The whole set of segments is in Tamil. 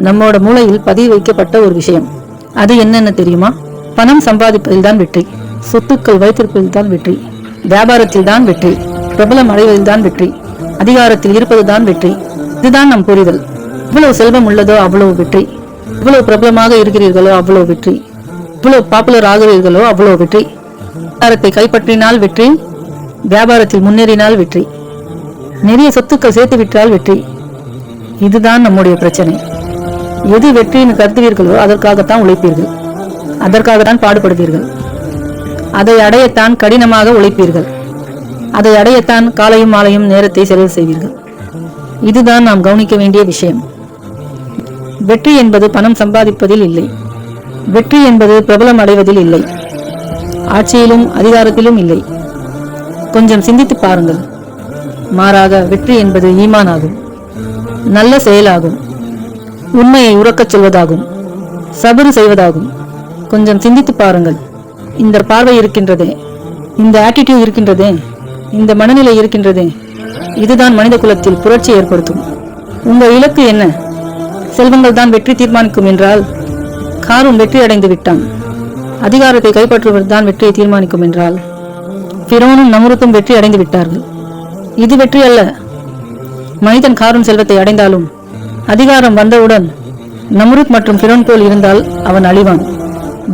நம்மோட மூளையில் பதிவு வைக்கப்பட்ட ஒரு விஷயம். அது என்னன்னு தெரியுமா? பணம் சம்பாதிப்பதில் தான் வெற்றி, சொத்துக்கள் வைத்திருப்பதில் தான் வெற்றி, வியாபாரத்தில் தான் வெற்றி, பிரபலம் அடைவதில் தான் வெற்றி, அதிகாரத்தில் இருப்பதுதான் வெற்றி. இதுதான் நம் புரிதல். இவ்வளவு செல்வம் உள்ளதோ அவ்வளவு வெற்றி, இவ்வளவு பிரபலமாக இருக்கிறீர்களோ அவ்வளவு வெற்றி, இவ்வளவு பாப்புலர் ஆகிறீர்களோ அவ்வளவு வெற்றி, அதிகாரத்தை கைப்பற்றினால் வெற்றி, வியாபாரத்தில் முன்னேறினால் வெற்றி, நிறைய சொத்துக்கள் சேர்த்து விட்டால் வெற்றி. இதுதான் நம்முடைய பிரச்சனை. எது வெற்றின்னு கருதுவீர்களோ அதற்காகத்தான் உழைப்பீர்கள், அதற்காகத்தான் பாடுபடுவீர்கள், அதை அடையத்தான் கடினமாக உழைப்பீர்கள், அதை அடையத்தான் காலையும் மாலையும் நேரத்தை செலவு செய்வீர்கள். இதுதான் நாம் கவனிக்க வேண்டிய விஷயம். வெற்றி என்பது பணம் சம்பாதிப்பதில் இல்லை, வெற்றி என்பது பிரபலம் அடைவதில் இல்லை, ஆட்சியிலும் அதிகாரத்திலும் இல்லை. கொஞ்சம் சிந்தித்து பாருங்கள். மாறாக வெற்றி என்பது ஈமான் ஆகும், நல்ல செயலாகும், உண்மையை உறக்கச் சொல்வதாகும், சபறு செய்வதாகும். கொஞ்சம் சிந்தித்து பாருங்கள். இந்த பார்வை இருக்கின்றதே, இந்த ஆட்டிடியூட் இருக்கின்றதே, இந்த மனநிலை இருக்கின்றதே, இதுதான் மனித குலத்தில் புரட்சி ஏற்படுத்தும். உங்கள் இலக்கு என்ன? செல்வங்கள் தான் வெற்றி தீர்மானிக்கும் என்றால் காரூன் வெற்றி அடைந்து விட்டான். அதிகாரத்தை கைப்பற்றுவது தான் வெற்றியை தீர்மானிக்கும் என்றால் ஃபிரௌனும் நம்ரூத்தும் வெற்றி அடைந்து விட்டார்கள். இது வெற்றி அல்ல. மனிதன் காரூன் செல்வத்தை அடைந்தாலும் அதிகாரம் வந்தவுடன் நம்ரூத் மற்றும் ஃபிரௌன் போல் இருந்தால் அவன் அழிவான்,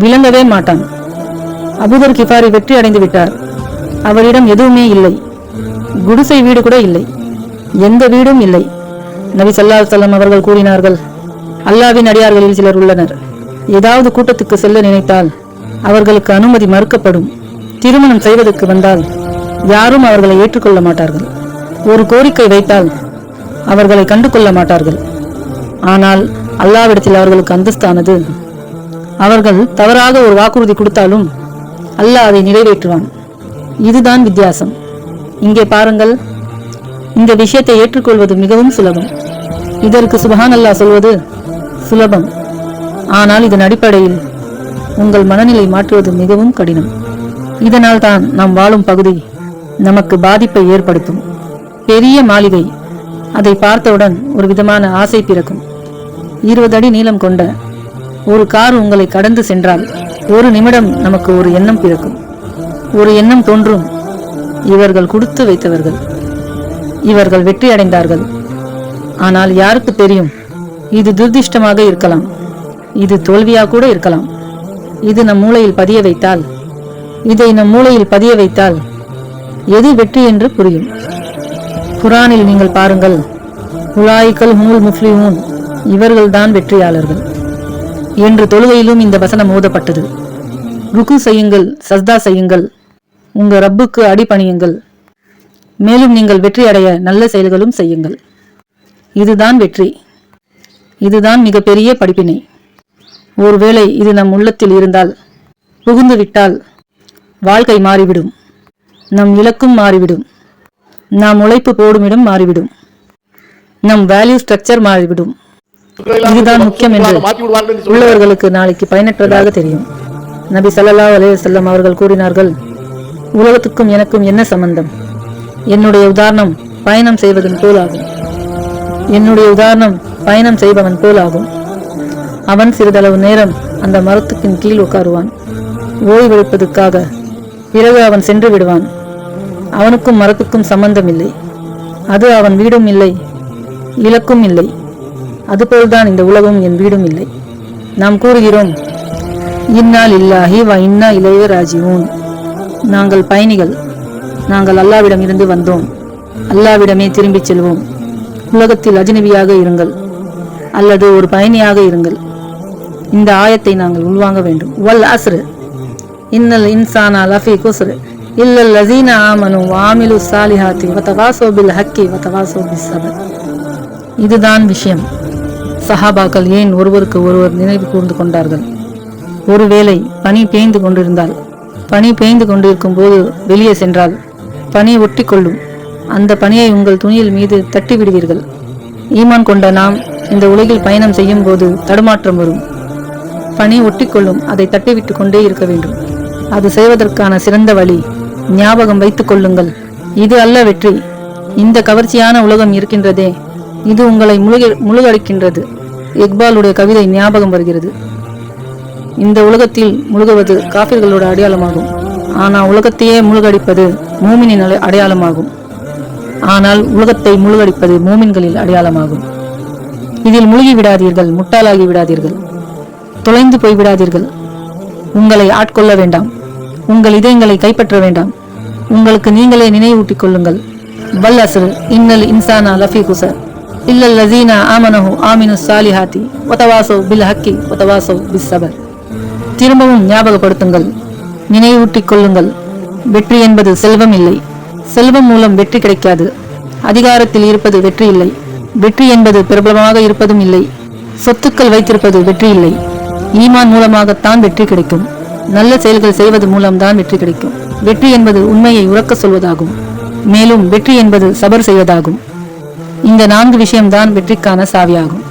விளங்கவே மாட்டான். அபூதர் கிஃபாரி வெற்றி அடைந்து விட்டார். அவரிடம் எதுவுமே இல்லை, குடிசை வீடு கூட இல்லை, எந்த வீடும் இல்லை. நபி ஸல்லல்லாஹு அலைஹி வஸல்லம் அவர்கள் கூறினார்கள், அல்லாஹ்வின் அடியார்களில் சிலர் உள்ளனர், ஏதாவது கூட்டத்துக்கு செல்ல நினைத்தால் அவர்களுக்கு அனுமதி மறுக்கப்படும். திருமணம் செய்வதற்கு வந்தால் யாரும் அவர்களை ஏற்றுக்கொள்ள மாட்டார்கள். ஒரு கோரிக்கை வைத்தால் அவர்களை கண்டு கொள்ள மாட்டார்கள். ஆனால் அல்லாஹ்விடத்தில் அவர்களுக்கு அந்தஸ்தானது. அவர்கள் தவறாக ஒரு வாக்குறுதி கொடுத்தாலும் அல்லாஹ் அதை நிறைவேற்றுவான். இதுதான் வித்தியாசம். இங்கே பாருங்கள், இந்த விஷயத்தை ஏற்றுக்கொள்வது மிகவும் சுலபம். இதற்கு சுபஹான் அல்லாஹ் சொல்வது சுலபம். ஆனால் இதன் அடிப்படையில் உங்கள் மனநிலை மாற்றுவது மிகவும் கடினம். இதனால் தான் நாம் வாழும் பகுதி நமக்கு பாதிப்பை ஏற்படுத்தும். பெரிய மாளிகை, அதை பார்த்தவுடன் ஒரு விதமான ஆசை பிறக்கும். 20 அடி நீளம் கொண்ட ஒரு கார் உங்களை கடந்து சென்றால் ஒரு நிமிடம் நமக்கு ஒரு எண்ணம் பிறக்கும். ஒரு எண்ணம் தோன்றும், இவர்கள் கொடுத்து வைத்தவர்கள், இவர்கள் வெற்றி அடைந்தார்கள். ஆனால் யாருக்கு தெரியும், இது துரதிர்ஷ்டமாக இருக்கலாம், இது தோல்வியாக கூட இருக்கலாம். இது நம் மூளையில் பதிய வைத்தால், இதை நம் மூளையில் பதிய வைத்தால் எது வெற்றி என்று புரியும். குர்ஆனில் நீங்கள் பாருங்கள், உலாயிகல் ஹுமுல் முஃப்லிஹூன், இவர்கள்தான் வெற்றியாளர்கள் என்று தொழுகையிலும் இந்த வசனம் ஓதப்பட்டது. ருக்கு செய்யுங்கள், சஜ்தா செய்யுங்கள், உங்க ரப்புக்கு அடிபணியுங்கள், மேலும் நீங்கள் வெற்றி அடைய நல்ல செயல்களும் செய்யுங்கள். இதுதான் வெற்றி. இதுதான் மிகப்பெரிய படிப்பினை. ஒருவேளை இது நம் உள்ளத்தில் இருந்தால், புகுந்து விட்டால் வாழ்க்கை மாறிவிடும், நம் இலக்கும் மாறிவிடும், நாம் உழைப்பு போடுமிடம் மாறிவிடும், நம் வேல்யூ ஸ்ட்ரக்சர் மாறிவிடும். இதுதான் முக்கியம் என்று உள்ளவர்களுக்கு நாளைக்கு பயனற்றதாக தெரியும். நபி ஸல்லல்லாஹு அலைஹி வஸல்லம் அவர்கள் கூறினார்கள், உலகத்துக்கும் எனக்கும் என்ன சம்பந்தம்? என்னுடைய உதாரணம் பயணம் செய்வதன் போல் ஆகும். என்னுடைய உதாரணம் பயணம் செய்பவன் போல் ஆகும். அவன் சிறிதளவு நேரம் அந்த மரத்துக்கின் கீழ் உட்காருவான், ஓய்வெடுப்பதற்காக. பிறகு அவன் சென்று விடுவான். அவனுக்கும் மரத்துக்கும் சம்பந்தம் இல்லை. அது அவன் வீடும் இல்லை, இலக்கும் இல்லை. அதுபோல்தான் இந்த உலகம் என் வீடும் இல்லை. நாம் கூறுகிறோம், இன்னா லில்லாஹி வ இன்னா இலைஹி ராஜிஊன். நாங்கள் பயணிகள், நாங்கள் அல்லாஹ்விடம் இருந்து வந்தோம், அல்லாஹ்விடமே திரும்பிச் செல்வோம். உலகத்தில் அஜ்னபியாக இருங்கள் அல்லது ஒரு பயணியாக இருங்கள். இந்த ஆயத்தை நாங்கள் உள்வாங்க வேண்டும். வல் அஸ்ர் இன்னல் இன்சான லஃபீ குஸ்ர் இல்லல் லஸீன ஆமனு வ ஆமிலு ஸாலிஹாத்தி வ தவாஸௌ பில் ஹக்கி வ தவாஸௌ பிஸ் ஸப்ர். இதுதான் விஷயம். சஹாபாக்கள் ஏன் ஒருவருக்கு ஒருவர் நினைவு கூர்ந்து கொண்டார்கள்? ஒருவேளை பனி பேய்ந்து கொண்டிருந்தால், பனி பேய்ந்து கொண்டிருக்கும் போது வெளியே சென்றால் பனி ஒட்டி கொள்ளும். அந்த பனியை உங்கள் துணியில் மீது தட்டி விடுவீர்கள். ஈமான் கொண்ட நாம் இந்த உலகில் பயணம் செய்யும் போது தடுமாற்றம் வரும். பனி ஒட்டிக்கொள்ளும், அதை தட்டிவிட்டு கொண்டே இருக்க வேண்டும். அது செய்வதற்கான சிறந்த வழி ஞாபகம் வைத்துக் கொள்ளுங்கள், இது அல்ல வெற்றி. இந்த கவர்ச்சியான உலகம் இருக்கின்றதே, இது உங்களை முழுகடிக்கின்றது. இக்பாலுடைய கவிதை ஞாபகம் வருகிறது. இந்த உலகத்தில் முழுகுவது காபிர்களோட அடையாளமாகும். ஆனால் உலகத்தையே முழுகடிப்பது மூமினின் அடையாளமாகும். ஆனால் உலகத்தை முழுகடிப்பது மூமின்களில் அடையாளமாகும். இதில் மூழ்கி விடாதீர்கள், முட்டாளாகி விடாதீர்கள், தொலைந்து போய் விடாதீர்கள். உங்களை ஆட்கொள்ள வேண்டாம், உங்கள் இதயங்களை கைப்பற்ற வேண்டாம். உங்களுக்கு நீங்களே நினைவூட்டிக் கொள்ளுங்கள். வல் அஸ்ர் இன்னல் இன்சானா லஃபீ குஸர் இல்லல் லஸீனா ஆமனஹு ஆமினு ஸாலிஹாத்தி வதவாஸவ் பில் ஹக்கி வதவாஸவ் பிஸ் ஸபர். திரும்பவும் ஞாபகப்படுத்துங்கள், நினைவூட்டிக் கொள்ளுங்கள். வெற்றி என்பது செல்வம் இல்லை. செல்வம் மூலம் வெற்றி கிடைக்காது. அதிகாரத்தில் இருப்பது வெற்றி இல்லை. வெற்றி என்பது பிரபலமாக இருப்பதும் இல்லை. சொத்துக்கள் வைத்திருப்பது வெற்றி இல்லை. ஈமான் மூலமாகத்தான் வெற்றி கிடைக்கும். நல்ல செயல்கள் செய்வது மூலம்தான் வெற்றி கிடைக்கும். வெற்றி என்பது உண்மையை உறக்க சொல்வதாகும். மேலும் வெற்றி என்பது சபர் செய்வதாகும். இந்த 4 விஷயம்தான் வெற்றிக்கான சாவியாகும்.